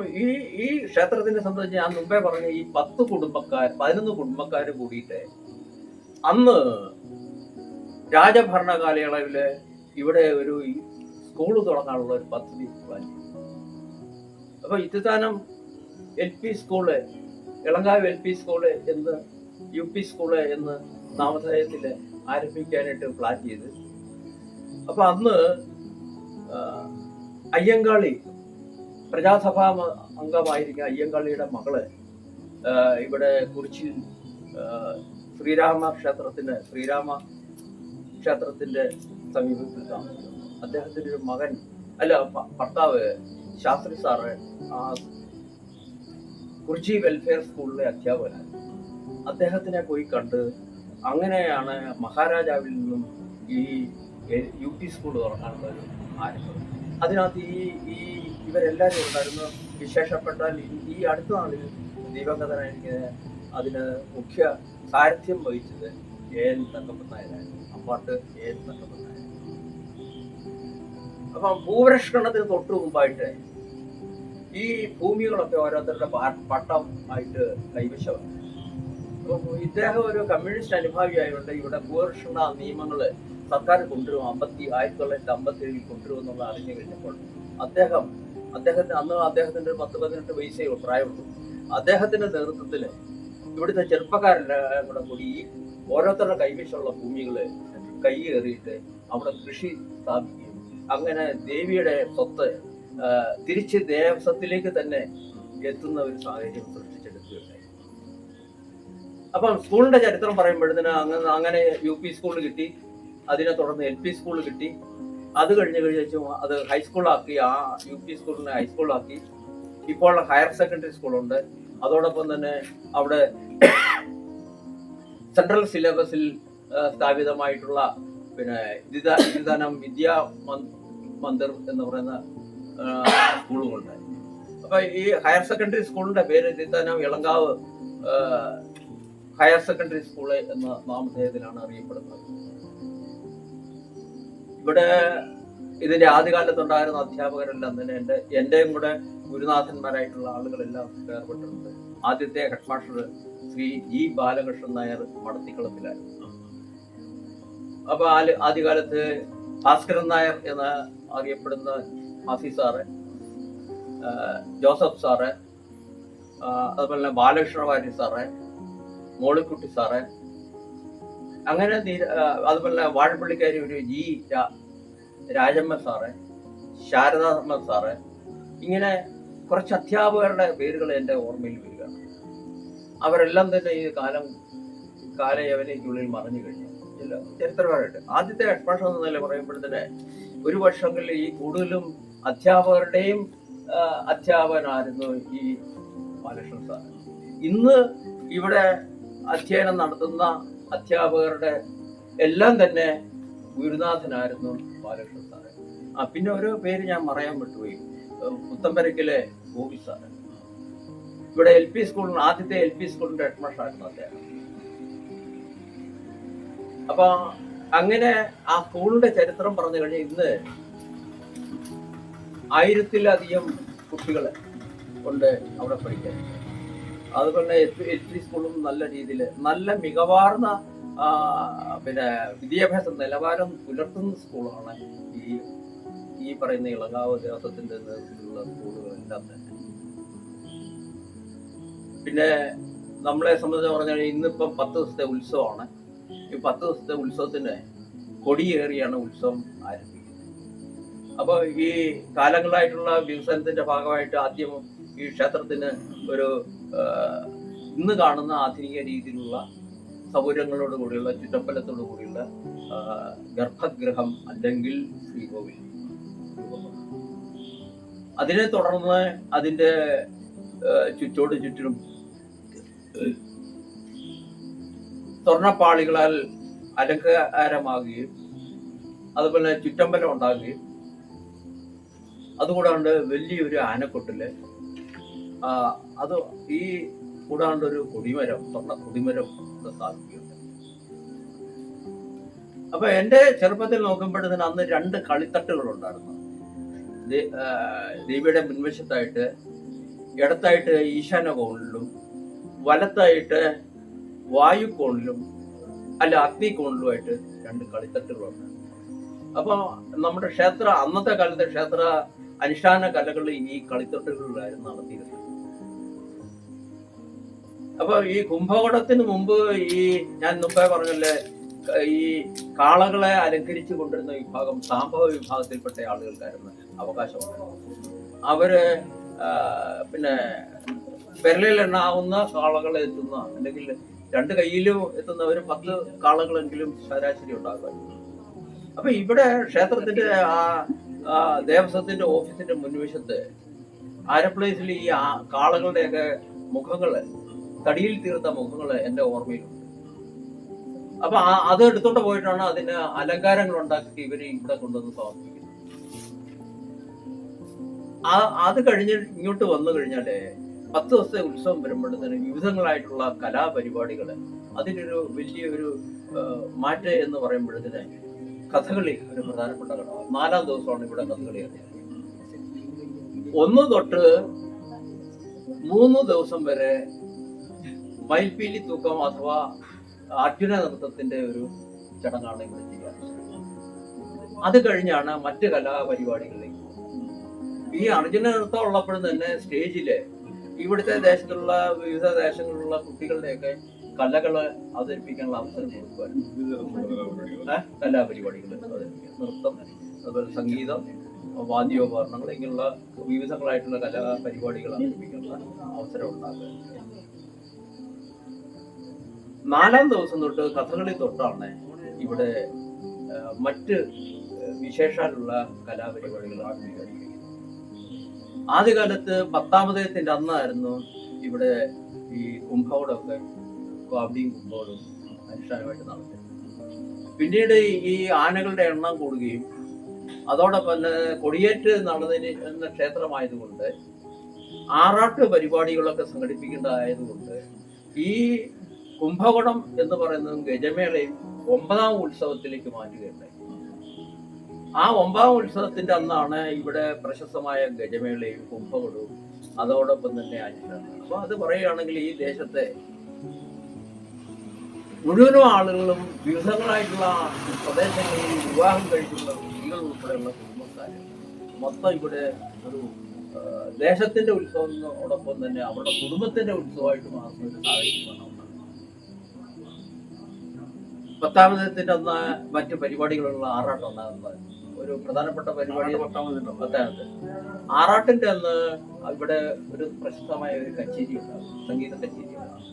ഈ ക്ഷേത്രത്തിനെ സംബന്ധിച്ച് ഞാൻ മുമ്പേ പറഞ്ഞ ഈ 11 കുടുംബക്കാർ കൂടിയിട്ട് അന്ന് രാജഭരണ കാലയളവില് ഇവിടെ ഒരു സ്കൂള് തുടങ്ങാനുള്ള ഒരു പദ്ധതി പ്ലാൻ ചെയ്തു. അപ്പൊ Ithithanam LP school, Elankavu LP school എന്ന് UP സ്കൂള് എന്ന് നാമധേയത്തില് ആരംഭിക്കാനായിട്ട് പ്ലാൻ ചെയ്ത്. അപ്പൊ അന്ന് അയ്യങ്കാളി, പ്രജാസഭാ അംഗമായിരിക്കുന്ന അയ്യങ്കാളിയുടെ മകള് ഇവിടെ കുറിച്ചിൽ ശ്രീരാമ ക്ഷേത്രത്തിന്റെ സമീപത്തിൽ താമസിക്കുന്നു. അദ്ദേഹത്തിന്റെ ഒരു മകൻ, ഭർത്താവ് ശാസ്ത്രി സാറ് കുറിച്ചി വെൽഫെയർ സ്കൂളിലെ അധ്യാപകനാണ്. അദ്ദേഹത്തിനെ പോയി കണ്ട് അങ്ങനെയാണ് മഹാരാജാവിൽ നിന്നും ഈ UP സ്കൂൾ തുറക്കാനുള്ള ഒരു ആരംഭം. അതിനകത്ത് ഈ ഇവരെല്ലാവരും ഉണ്ടായിരുന്നു. വിശേഷപ്പെട്ടാൽ ഈ അടുത്ത നാളിൽ ദിവംഗതനായിരിക്കുന്ന അതിന് മുഖ്യ സാരഥ്യം വഹിച്ചത് AN തങ്കപ്പൻ നായരായിരുന്നു. അമ്പാട്ട് AN തങ്കപ്പൻ നായർ. അപ്പം ഭൂപരിഷ്കരണത്തിന് തൊട്ട് മുമ്പായിട്ട് ഈ ഭൂമികളൊക്കെ ഓരോരുത്തരുടെ പട്ടം ആയിട്ട് കൈവശമാണ്. അപ്പം ഇദ്ദേഹം ഒരു കമ്മ്യൂണിസ്റ്റ് അനുഭാവിയായതുകൊണ്ട് ഇവിടെ ഭൂപരിഷ്കരണ നിയമങ്ങള് സർക്കാർ കൊണ്ടുവരും, 1957 കൊണ്ടുവരും എന്നുള്ള അറിഞ്ഞു കഴിഞ്ഞപ്പോൾ അദ്ദേഹത്തിന്റെ ഒരു 10-18 വയസ്സേ പ്രായമുള്ളൂ. അദ്ദേഹത്തിന്റെ നേതൃത്വത്തില് ഇവിടുത്തെ ചെറുപ്പക്കാരെല്ലാം കൂടെ കൂടി ഈ ഓരോരുത്തരുടെ കൈവശമുള്ള ഭൂമികള് കൈയേറിയിട്ട് അവിടെ കൃഷി സ്ഥാപിക്കുകയും അങ്ങനെ ദേവിയുടെ സ്വത്ത് തിരിച്ച് ദേവസ്വത്തിലേക്ക് തന്നെ എത്തുന്ന ഒരു സാഹചര്യം സൃഷ്ടിച്ചെടുക്കുകയുണ്ടായി. അപ്പം സ്കൂളിന്റെ ചരിത്രം പറയുമ്പോഴത്തേന് അങ്ങനെ UP സ്കൂൾ കിട്ടി, അതിനെ തുടർന്ന് LP സ്കൂൾ കിട്ടി, അത് കഴിഞ്ഞ് അത് ഹൈസ്കൂളാക്കി, ആ UP സ്കൂളിനെ ഹൈസ്കൂളാക്കി. ഇപ്പോൾ ഹയർ സെക്കൻഡറി സ്കൂളുണ്ട്. അതോടൊപ്പം തന്നെ അവിടെ സെൻട്രൽ സിലബസിൽ സ്ഥാപിതമായിട്ടുള്ള പിന്നെ ഇതിദാനം വിദ്യാ മന്ദിർ എന്ന് പറയുന്ന സ്കൂളുകളുണ്ട്. അപ്പൊ ഈ ഹയർ സെക്കൻഡറി സ്കൂളിന്റെ പേര് ഇതിദാനം ഇളങ്കാവ് ഹയർ സെക്കൻഡറി സ്കൂള് എന്ന നാമധേയത്തിലാണ് അറിയപ്പെടുന്നത്. ഇവിടെ ഇതിന്റെ ആദ്യകാലത്തുണ്ടായിരുന്ന അധ്യാപകരെല്ലാം തന്നെ എന്റെയും കൂടെ ഗുരുനാഥന്മാരായിട്ടുള്ള ആളുകളെല്ലാം ഏർപ്പെട്ടിട്ടുണ്ട്. ആദ്യത്തെ head master Shri G Balakrishnan Nair മടത്തിക്കളത്തിലായിരുന്നു. അപ്പൊ ആദ്യകാലത്ത് ഭാസ്കരൻ നായർ എന്ന് അറിയപ്പെടുന്ന മാസി സാറ്, ജോസഫ് സാറ്, അതുപോലെ തന്നെ ബാലകൃഷ്ണ വാര്യർ സാറ്, മോളിക്കുട്ടി സാറ്, അങ്ങനെ അതുപോലെ വാഴപ്പള്ളിക്കാരി ഒരു G Rajamma sir, Sharadamma sir, ഇങ്ങനെ കുറച്ച് അധ്യാപകരുടെ പേരുകൾ എൻ്റെ ഓർമ്മയിൽ വരികയാണ്. അവരെല്ലാം തന്നെ ഈ കാലയവനയ്ക്കുള്ളിൽ മറഞ്ഞു കഴിഞ്ഞു ചരിത്രപരമായിട്ട്. ആദ്യത്തെ ഹെഡ് മാസ്റ്റർ എന്ന നില പറയുമ്പോഴത്തേന് ഒരു വർഷങ്ങളിൽ ഈ കൂടുതലും അധ്യാപകരുടെയും അധ്യാപകനായിരുന്നു ഈ ബാലകൃഷ്ണൻ സാർ. ഇന്ന് ഇവിടെ അധ്യയനം നടത്തുന്ന അധ്യാപകരുടെ എല്ലാം തന്നെ ഗുരുനാഥനായിരുന്നു ബാലകൃഷ്ണൻ സാറ്. പിന്നെ ഒരു പേര് ഞാൻ പറയാൻ വിട്ടുപോയി, പുത്തമ്പരക്കിലെ ഗോപി സാറ്. ഇവിടെ ആദ്യത്തെ LP സ്കൂളിന്റെ ഹെഡ് മാസ്റ്റർ ആയിരുന്നു അദ്ദേഹം. അപ്പൊ അങ്ങനെ ആ സ്കൂളിന്റെ ചരിത്രം പറഞ്ഞു കഴിഞ്ഞാൽ ഇന്ന് 1000-ലധികം കുട്ടികളെ കൊണ്ട് അവിടെ പഠിക്കാൻ. അതുപോലെ LP സ്കൂളും നല്ല രീതിയിൽ നല്ല മികവാർന്ന പിന്നെ വിദ്യാഭ്യാസ നിലവാരം പുലർത്തുന്ന സ്കൂളാണ് ഈ പറയുന്ന ഇളങ്കാവ് ദേവസ്വത്തിന്റെ നേതൃത്വത്തിലുള്ള സ്കൂളുകളെല്ലാം തന്നെ. പിന്നെ നമ്മളെ സംബന്ധിച്ച് പറഞ്ഞാൽ ഇന്നിപ്പം 10 ദിവസത്തെ ഉത്സവമാണ്. ഈ 10 ദിവസത്തെ ഉത്സവത്തിന് കൊടിയേറിയാണ് ഉത്സവം ആരംഭിക്കുന്നത്. അപ്പോൾ ഈ കാലങ്ങളായിട്ടുള്ള വികസനത്തിന്റെ ഭാഗമായിട്ട് ആദ്യം ഈ ക്ഷേത്രത്തിന് ഒരു ഇന്ന് കാണുന്ന ആധുനിക രീതിയിലുള്ള സൗകര്യങ്ങളോട് കൂടിയുള്ള ചുറ്റമ്പലത്തോടു കൂടിയുള്ള ഗർഭഗൃഹം അല്ലെങ്കിൽ ശ്രീകോവിൽ രൂപപ്പെട്ടു. അതിനെ തുടർന്ന് അതിന്റെ ചുറ്റിനും സ്വർണപ്പാളികളാൽ അലങ്കാരമാകുകയും അതുപോലെ ചുറ്റമ്പലം ഉണ്ടാകുകയും അതുകൂടാണ്ട് വലിയൊരു ആനക്കൊട്ടില് അത് ഈ കൂടാണ്ട് ഒരു കൊടിമരം, സ്വർണ്ണ കൊടിമരം സ്ഥാപിക്കുകയുണ്ട്. അപ്പൊ എന്റെ ചെറുപ്പത്തിൽ നോക്കുമ്പോഴത്തേന് അന്ന് 2 കളിത്തട്ടുകൾ ഉണ്ടായിരുന്നു. ദേവിയുടെ മുൻവശത്തായിട്ട് ഇടത്തായിട്ട് ഈശാന കോണിലും വലത്തായിട്ട് വായുക്കോണിലും അല്ല അഗ്നിക്കോണിലുമായിട്ട് 2 കളിത്തട്ടുകളുണ്ട്. അപ്പോൾ നമ്മുടെ അന്നത്തെ കാലത്തെ ക്ഷേത്ര അനുഷ്ഠാന കലകൾ ഈ കളിത്തട്ടുകളിലായിരുന്നു നടത്തിയിരുന്നത്. അപ്പൊ ഈ കുംഭകോണത്തിന് മുമ്പ് ഞാൻ മുമ്പേ പറഞ്ഞല്ലേ, ഈ കാളകളെ അലങ്കരിച്ചു കൊണ്ടിരുന്ന വിഭാഗം സാംഭവ വിഭാഗത്തിൽപ്പെട്ട ആളുകൾക്കായിരുന്നു അവകാശമുണ്ട്. അവര് പിന്നെ വിരലിൽ എണ്ണാവുന്ന കാളകളെ എത്തുന്ന, അല്ലെങ്കിൽ 2 കൈയിലും എത്തുന്ന ഒരു 10 കാളകളെങ്കിലും ശരാശരി ഉണ്ടാകുമായിരുന്നു. അപ്പൊ ഇവിടെ ക്ഷേത്രത്തിന്റെ ദേവസ്വത്തിന്റെ ഓഫീസിന്റെ മുൻവശത്ത് ആരപ്ലേസിൽ ഈ കാളകളുടെയൊക്കെ മുഖങ്ങള്, തടിയിൽ തീർത്ത മുഖങ്ങള് എന്റെ ഓർമ്മയിലുണ്ട്. അപ്പൊ അത് എടുത്തോണ്ട് പോയിട്ടാണ് അതിന് അലങ്കാരങ്ങൾ ഉണ്ടാക്കി ഇവര് ഇവിടെ കൊണ്ടുവന്ന് സമർപ്പിക്കുന്നത്. അത് കഴിഞ്ഞ് ഇങ്ങോട്ട് വന്നു കഴിഞ്ഞാല് 10 ദിവസത്തെ ഉത്സവം വരുമ്പോഴത്തേന് വിവിധങ്ങളായിട്ടുള്ള കലാപരിപാടികള്, അതിനൊരു വലിയൊരു മാറ്റ് എന്ന് പറയുമ്പോഴത്തേന് കഥകളി ഒരു പ്രധാനപ്പെട്ട ഘടകം. 4-ാം ദിവസമാണ് ഇവിടെ കഥകളി. 1 തൊട്ട് 3 ദിവസം വരെ മയിൽപ്പീലി തൂക്കം അഥവാ അർജുന നൃത്തത്തിന്റെ ഒരു ചടങ്ങാണ് ഇവിടെ ചെയ്യാറ്. അത് കഴിഞ്ഞാണ് മറ്റ് കലാപരിപാടികളിലേക്ക്. ഈ അർജുന നൃത്തം ഉള്ളപ്പോഴും തന്നെ സ്റ്റേജില് ഇവിടുത്തെ ദേശത്തുള്ള വിവിധ ദേശങ്ങളിലുള്ള കുട്ടികളുടെയൊക്കെ കലകള് അവതരിപ്പിക്കാനുള്ള അവസരം കൊടുക്കുവായിരുന്നു. കലാപരിപാടികൾ അവതരിപ്പിക്കുക, നൃത്തം, അതുപോലെ സംഗീതം, വാദ്യോപകരണങ്ങൾ, ഇങ്ങനെയുള്ള വിവിധങ്ങളായിട്ടുള്ള കലാപരിപാടികൾ അവതരിപ്പിക്കാനുള്ള അവസരം ഉണ്ടാക്കുക. 4-ാം ദിവസം തൊട്ട് കഥകളി തൊട്ടാണ് ഇവിടെ മറ്റ് വിശേഷാലുള്ള കലാപരിപാടികൾ ആരംഭിക്കുന്നത്. ആദ്യകാലത്ത് 10-ാം ഉദയത്തിന്റെ അന്നായിരുന്നു ഇവിടെ ഈ കുംഭകോണമൊക്കെ, കാവടിയും കുംഭകോണവും അനുഷ്ഠാനമായിട്ട് നടത്തി. പിന്നീട് ഈ ആനകളുടെ എണ്ണം കൂടുകയും അതോടൊപ്പം തന്നെ കൊടിയേറ്റ് നടന്ന ക്ഷേത്രമായതുകൊണ്ട് ആറാട്ട് പരിപാടികളൊക്കെ സംഘടിപ്പിക്കേണ്ടതായതുകൊണ്ട് ഈ കുംഭകോണം എന്ന് പറയുന്നതും ഗജമേളയും 9-ാം ഉത്സവത്തിലേക്ക് മാറ്റുകയുണ്ടായി. ആ 9-ാം ഉത്സവത്തിന്റെ അന്നാണ് ഇവിടെ പ്രശസ്തമായ ഗജമേളയും കുംഭകോണവും അതോടൊപ്പം തന്നെ അനുഷ്ഠാനം. അപ്പൊ അത് പറയുകയാണെങ്കിൽ ഈ ദേശത്തെ മുഴുവനും ആളുകളും വിവിധങ്ങളായിട്ടുള്ള പ്രദേശങ്ങളിൽ വിവാഹം കഴിക്കുന്ന സ്ത്രീകൾ ഉൾപ്പെടെയുള്ള കുടുംബക്കാര് മൊത്തം ഇവിടെ ഒരു ദേശത്തിന്റെ ഉത്സവത്തോടൊപ്പം തന്നെ അവരുടെ കുടുംബത്തിന്റെ ഉത്സവമായിട്ട് മാറുന്ന ഒരു സാഹചര്യമാണ്. 10-ാം ഉദയത്തിന്റെ അന്ന് മറ്റു പരിപാടികളുള്ള ആറാട്ടം ഉണ്ടാകുന്നത് ഒരു പ്രധാനപ്പെട്ട പരിപാടി. 10-ാമത്തെ ആറാട്ടിന്റെ അന്ന് ഇവിടെ ഒരു പ്രശസ്തമായ ഒരു കച്ചേരി ഉണ്ടാകും, സംഗീത കച്ചേരി ഉണ്ടാകും.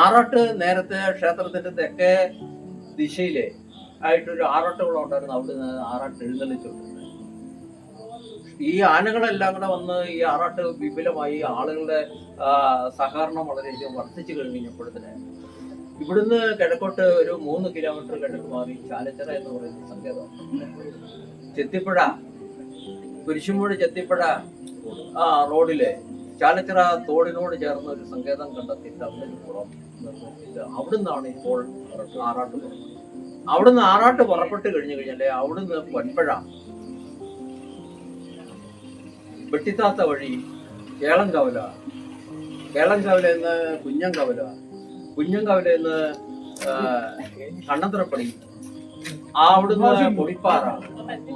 ആറാട്ട് നേരത്തെ ക്ഷേത്രത്തിന്റെ തെക്കേ ദിശയിലെ ആയിട്ടൊരു ആറാട്ടുകുളം ഉണ്ടായിരുന്നു. അവിടുന്ന് ആറാട്ട് എഴുന്നള്ളിച്ചുണ്ട്. ഈ ആനകളെല്ലാം കൂടെ വന്ന് ഈ ആറാട്ട് വിപുലമായി ആളുകളുടെ സഹകരണം വളരെയധികം വർദ്ധിച്ചു കഴിഞ്ഞപ്പോഴത്തിന് ഇവിടുന്ന് കിഴക്കോട്ട് ഒരു 3 കിലോമീറ്റർ കിഴക്ക് മാറി ചാലച്ചിറ എന്ന് പറയുന്ന സങ്കേതം, ചെത്തിപ്പുഴ, കുരിശുമൂട് ചെത്തിപ്പുഴ റോഡിലെ ചാലച്ചിറ തോടിനോട് ചേർന്ന ഒരു സങ്കേതം കണ്ടെത്തിയിട്ട് അവിടെ ഒരു കുളം നിർമ്മിച്ചിട്ട് അവിടുന്നാണ് ഇപ്പോൾ ആറാട്ട് പുറപ്പെട്ടത്. അവിടുന്ന് ആറാട്ട് പുറപ്പെട്ട് കഴിഞ്ഞു കഴിഞ്ഞാല് അവിടുന്ന് പൊൻപഴ, വെട്ടിത്താത്ത വഴി കേളംകവല, കേളംകവലെന്ന് കുഞ്ഞംകവല, കുഞ്ഞംകവലെന്ന് കണ്ണന്തറപ്പടി, അവിടുന്ന് പൊടിപ്പാറ,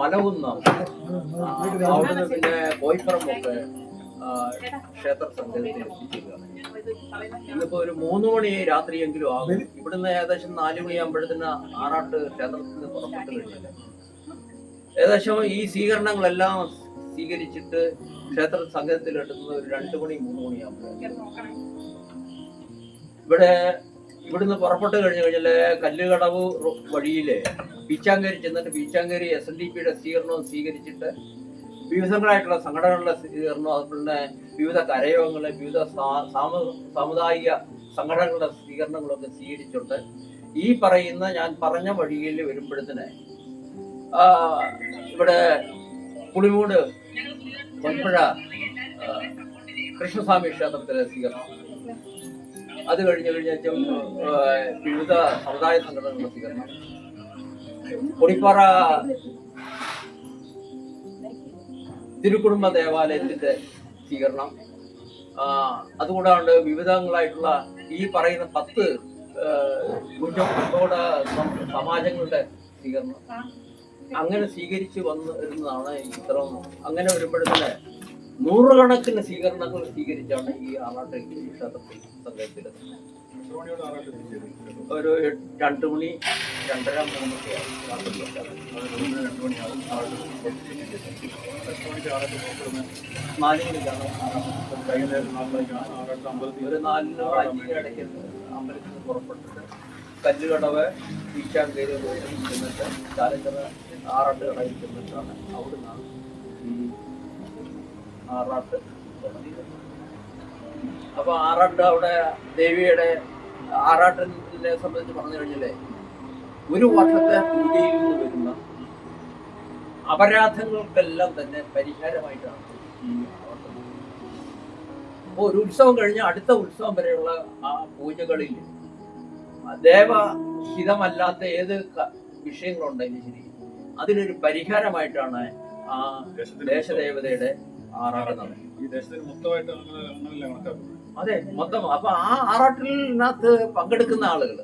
മലകുന്നം, അവിടുന്ന് പിന്നെ കോയിപ്പുറമൊക്കെ ക്ഷേത്ര സങ്കേതത്തിൽ എത്തിച്ചിരിക്കുകയാണ്. ഇന്നിപ്പോ ഒരു 3 മണി രാത്രിയെങ്കിലും ആകും. ഇവിടുന്ന് ഏകദേശം 4 മണിയാകുമ്പോഴത്തേന് ആറാട്ട് ക്ഷേത്രത്തിൽ നിന്ന് പുറപ്പെട്ടു കഴിഞ്ഞാൽ ഏകദേശം ഈ സ്വീകരണങ്ങളെല്ലാം സ്വീകരിച്ചിട്ട് ക്ഷേത്ര സംഘത്തിൽ എടുക്കുന്നത് ഒരു 2 മണി 3 മണിയാകുമ്പോഴാണ്. ഇവിടുന്ന് പുറപ്പെട്ടു കഴിഞ്ഞു കഴിഞ്ഞാല് കല്ലുകടവ് വഴിയില് പീച്ചാങ്കേരി ചെന്നിട്ട് പീച്ചാങ്കേരി SNDPയുടെ സ്വീകരണവും സ്വീകരിച്ചിട്ട് വിവിധങ്ങളായിട്ടുള്ള സംഘടനകളുടെ സ്വീകരണവും അതുപോലെ വിവിധ കരയോഗങ്ങളെ വിവിധ സാമുദായിക സംഘടനകളുടെ സ്വീകരണങ്ങളൊക്കെ സ്വീകരിച്ചിട്ട് ഈ പറയുന്ന ഞാൻ പറഞ്ഞ വഴിയിൽ വരുമ്പോഴത്തേന് ഇവിടെ പുളിമൂട്, പൊൻപുഴ കൃഷ്ണസ്വാമി ക്ഷേത്രത്തിലെ സ്വീകരണം, അത് കഴിഞ്ഞു കഴിഞ്ഞാൽ വിവിധ സമുദായ സംഘടനകളുടെ സ്വീകരണം, പൊടിപ്പാറ തിരുക്കുടുംബ ദേവാലയത്തിന്റെ സ്വീകരണം, അതുകൂടാണ്ട് വിവിധങ്ങളായിട്ടുള്ള ഈ പറയുന്ന 10 കുറ്റോടെ സമാജങ്ങളുടെ സ്വീകരണം അങ്ങനെ സ്വീകരിച്ച് വരുന്നതാണ് ഇത്തരം. അങ്ങനെ വരുമ്പോഴത്തേന് നൂറുകണക്കിന് സ്വീകരണങ്ങൾ സ്വീകരിച്ചാണ് ഈ ആറാട്ട് ക്ഷേത്രത്തിൽ സംഘത്തിൽ ഒരു 2 മണി 2:30 3 ഒരു 4 ഇടയ്ക്ക് അമ്പലത്തിൽ നിന്ന് പുറപ്പെട്ടിട്ട് കല്ലുകടവ് ഈശാങ്കേരി ചെന്നിട്ട് ചാലക്കര ആറാട്ട് കടയിൽ ചെന്നിട്ടാണ് അവിടുന്നാണ് ഈ ആറാട്ട്. അപ്പൊ ആറാട്ട് അവിടെ ദേവിയുടെ ആറാട്ടിനെ സംബന്ധിച്ച് പറഞ്ഞു കഴിഞ്ഞാലേ ഒരു വർഷത്തെ പൂജയിൽ നിന്ന് വരുന്ന അപരാധങ്ങൾക്കെല്ലാം തന്നെ പരിഹാരമായിട്ടാണ് ഈ ആറാട്ട്. അപ്പോൾ ഒരു ഉത്സവം കഴിഞ്ഞ് അടുത്ത ഉത്സവം വരെയുള്ള ആ പൂജകളിൽ ദേവഹിതമല്ലാത്ത ഏത് വിഷയങ്ങളുണ്ടെങ്കിലും ശരി അതിനൊരു പരിഹാരമായിട്ടാണ് ആ ദേശദേവതയുടെ ആറാട്ട് നടന്നത്. അതെ, മൊത്തം. അപ്പൊ ആ ആറാട്ടിനകത്ത് പങ്കെടുക്കുന്ന ആളുകൾ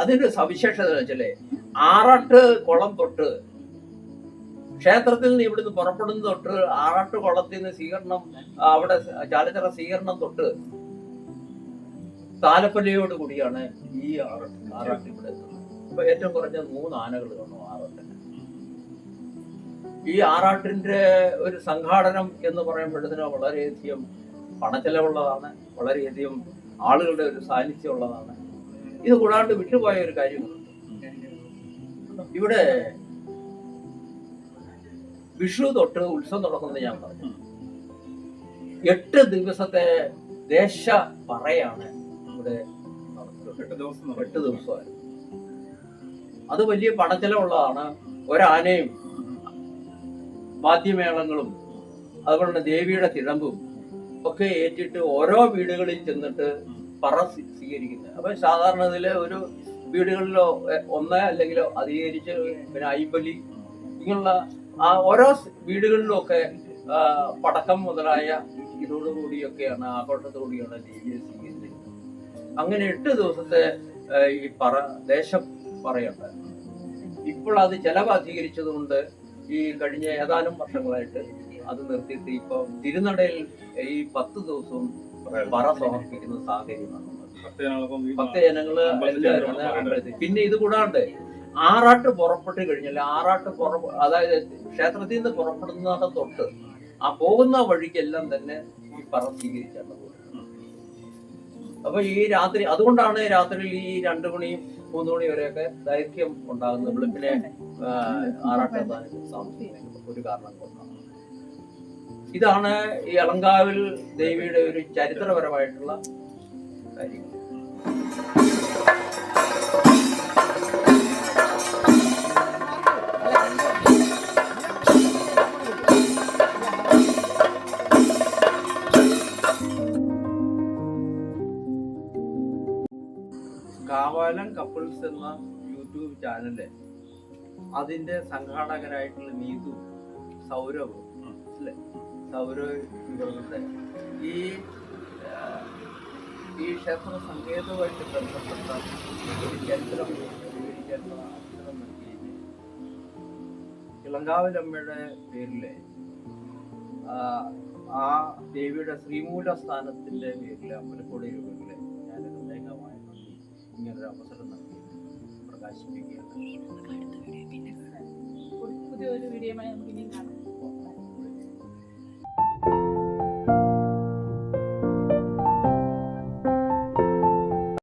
അതിന്റെ സവിശേഷത വെച്ചല്ലേ, ആറാട്ട് കുളം തൊട്ട് ക്ഷേത്രത്തിൽ നിന്ന് ഇവിടുന്ന് പുറപ്പെടുന്ന തൊട്ട് ആറാട്ട് കുളത്തിൽ നിന്ന് സ്വീകരണം, അവിടെ ചാലച്ചിറ സ്വീകരണം തൊട്ട് താലപ്പള്ളിയോട് കൂടിയാണ് ഈ ആറാട്ട് ഇവിടെ എത്തുന്നത്. ഇപ്പൊ ഏറ്റവും കുറഞ്ഞ 3 ആനകൾ കാണും ആറാട്ടിന്. ഈ ആറാട്ടിന്റെ ഒരു സംഘാടനം എന്ന് പറയുമ്പോഴത്തേന് വളരെയധികം പണച്ചെലവുള്ളതാണ്, വളരെയധികം ആളുകളുടെ ഒരു സാന്നിധ്യം ഉള്ളതാണ്. ഇത് കൂടാണ്ട് വിട്ടുപോയ ഒരു കാര്യമുണ്ട്. ഇവിടെ വിഷു തൊട്ട് ഉത്സവം തുടങ്ങുന്നത് ഞാൻ പറഞ്ഞു. 8 ദിവസത്തെ ദേശ പറയാണ് ഇവിടെ നടത്തുന്നത്. 8 ദിവസമായിരുന്നു. അത് വലിയ പണച്ചെലവുള്ളതാണ്. ഒരാനയും വാദ്യമേളങ്ങളും അതുപോലെ ദേവിയുടെ തിടമ്പും ഒക്കെ ഏറ്റിട്ട് ഓരോ വീടുകളിൽ ചെന്നിട്ട് പറ സ്വീകരിക്കുന്നത്. അപ്പൊ സാധാരണ ഇതില് ഒരു വീടുകളിലോ 1 അല്ലെങ്കിലോ അധികരിച്ച് പിന്നെ അയ്മ്പലി ഇങ്ങനെയുള്ള ആ ഓരോ വീടുകളിലും ഒക്കെ പടക്കം മുതലായ ഇതോടുകൂടിയൊക്കെയാണ്, ആഘോഷത്തോടുകൂടിയാണ് ദേവിയെ സ്വീകരിച്ചിരുന്നത്. അങ്ങനെ 8 ദിവസത്തെ ഈ ദേശം പറയുണ്ട്. ഇപ്പോൾ അത് ചെലവ് അധികരിച്ചത് കൊണ്ട് ഈ കഴിഞ്ഞ ഏതാനും വർഷങ്ങളായിട്ട് അത് നിർത്തിയിട്ട് ഇപ്പൊ തിരുനടയിൽ ഈ 10 ദിവസവും പറ സമർപ്പിക്കുന്ന സാഹചര്യമാണ്. ഭക്തജനങ്ങള് എല്ലാവരും. പിന്നെ ഇത് കൂടാണ്ട് ആറാട്ട് പുറപ്പെട്ട് കഴിഞ്ഞാൽ അതായത് ക്ഷേത്രത്തിൽ നിന്ന് പുറപ്പെടുന്ന തൊട്ട് ആ പോകുന്ന വഴിക്കെല്ലാം തന്നെ ഈ പറ സ്വീകരിച്ചാണ്. അപ്പൊ ഈ രാത്രി, അതുകൊണ്ടാണ് രാത്രിയിൽ ഈ 2 മണിയും 3 മണി വരെയൊക്കെ ദൈർഘ്യം ഉണ്ടാകുന്നത്. വെളുപ്പിനെ ആറാട്ടെത്താൻ താമസിക്കുന്ന ഒരു കാരണം കൊണ്ടാണ്. ഇതാണ് ഈ എളങ്കാവിൽ ദേവിയുടെ ഒരു ചരിത്രപരമായിട്ടുള്ള കാര്യം. കാവാലം കപ്പിൾസ് എന്ന യൂട്യൂബ് ചാനല് അതിന്റെ സംഘാടകരായിട്ടുള്ള നീതു, സൗരവ് അല്ലേ, സൗരവ് ഇവരുടെ ഈ ക്ഷേത്ര സങ്കേതവുമായിട്ട് ബന്ധപ്പെട്ട ഒരു ചരിത്രം വിവരിക്കാനുള്ള അവസരം നൽകിയിട്ട് ഇളങ്കാവിലമ്മയുടെ പേരില് ആ ദേവിയുടെ ശ്രീമൂല സ്ഥാനത്തിന്റെ പേരില് അമ്പലക്കോടി രൂപത്തില് ഞാൻ ഹൃദയംഗമായ ഇങ്ങനൊരു അവസരം നൽകി പ്രകാശിപ്പിക്കുകയാണ്. പുതിയൊരു വീഡിയോയുമായി നമുക്ക് ഇനിയും കാണാം.